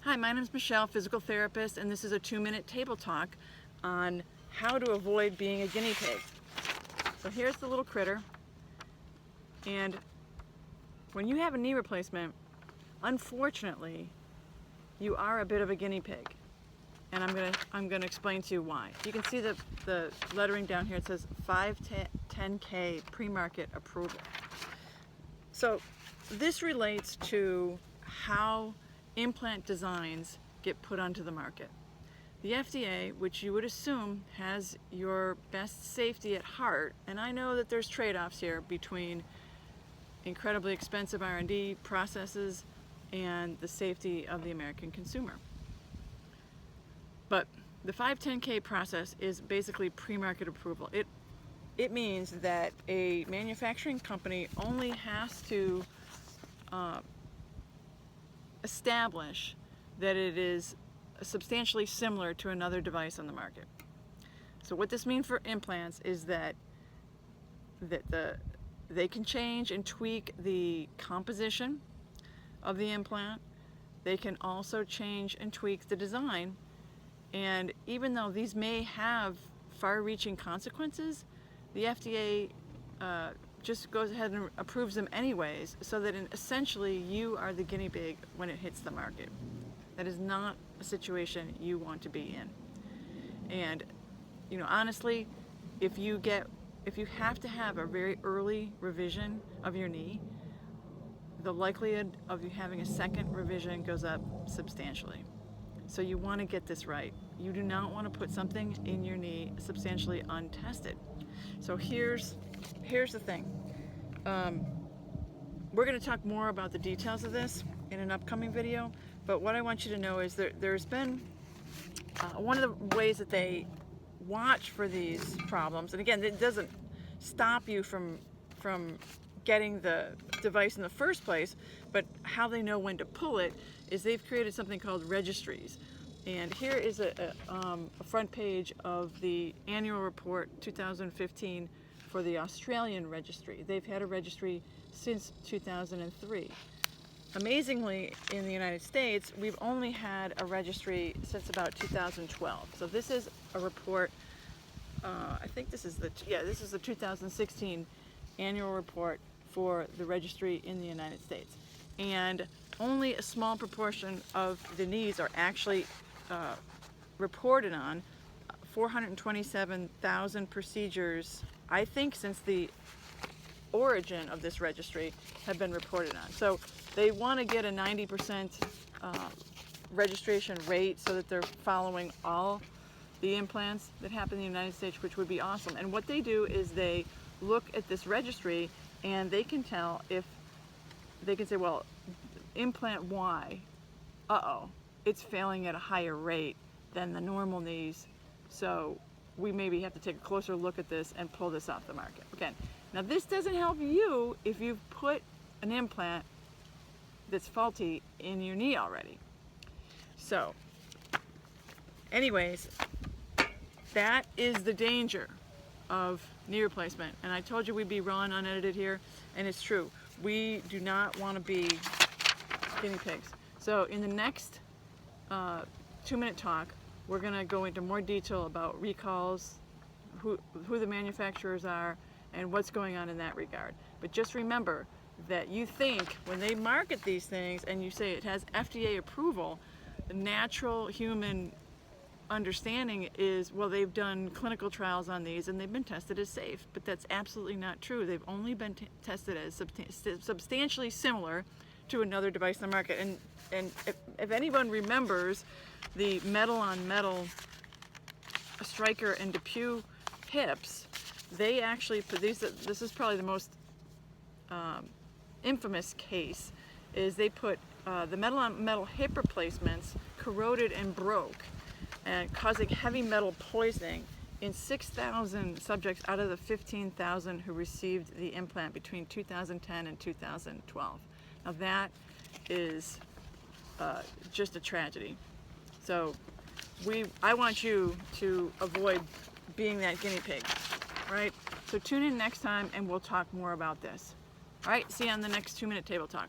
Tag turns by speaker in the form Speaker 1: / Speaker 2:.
Speaker 1: Hi, my name is Michelle, physical therapist, and this is a 2-minute table talk on how to avoid being a guinea pig. So here's the little critter, and when you have a knee replacement, unfortunately, you are a bit of a guinea pig. And I'm gonna explain to you why. You can see the lettering down here. It says 510K pre-market approval. So this relates to how implant designs get put onto the market. The FDA, which you would assume has your best safety at heart, and I know that there's trade-offs here between incredibly expensive R&D processes and the safety of the American consumer. But the 510K process is basically pre-market approval. It means that a manufacturing company only has to establish that it is substantially similar to another device on the market. So what this means for implants is that they can change and tweak the composition of the implant. They can also change and tweak the design. And even though these may have far-reaching consequences, the FDA just goes ahead and approves them anyways, so that essentially you are the guinea pig when it hits the market. That is not a situation you want to be in. And honestly, if you have to have a very early revision of your knee, the likelihood of you having a second revision goes up substantially. So you want to get this right. You do not want to put something in your knee substantially untested. So here's the thing. We're going to talk more about the details of this in an upcoming video, but what I want you to know is there's been one of the ways that they watch for these problems, and again, it doesn't stop you from getting the device in the first place, but how they know when to pull it is they've created something called registries. And here is a front page of the annual report 2015 for the Australian registry. They've had a registry since 2003. Amazingly, in the United States, we've only had a registry since about 2012. So this is a report, I think this is the 2016 annual report for the registry in the United States. And only a small proportion of the knees are actually reported on. 427,000 procedures, I think, since the origin of this registry have been reported on. So they want to get a 90% registration rate so that they're following all the implants that happen in the United States, which would be awesome. And what they do is they look at this registry and they can tell if they can say, well, implant Y, it's failing at a higher rate than the normal knees, so we maybe have to take a closer look at this and pull this off the market. Okay, now this doesn't help you if you've put an implant that's faulty in your knee already. So anyways, that is the danger of knee replacement. And I told you we'd be raw and unedited here, and it's true. We do not want to be guinea pigs. So in the next 2-minute talk, we're going to go into more detail about recalls, who the manufacturers are, and what's going on in that regard. But just remember that you think when they market these things and you say it has FDA approval, the natural human understanding is, well, they've done clinical trials on these and they've been tested as safe. But that's absolutely not true. They've only been tested as substantially similar to another device on the market. And if anyone remembers the metal-on-metal Stryker and DePuy hips, they actually put these. This is probably the most infamous case. Is they put the metal-on-metal hip replacements corroded and broke, and causing heavy metal poisoning in 6,000 subjects out of the 15,000 who received the implant between 2010 and 2012. Now that is just a tragedy. So I want you to avoid being that guinea pig, right? So tune in next time and we'll talk more about this. All right, see you on the next 2-minute table talk.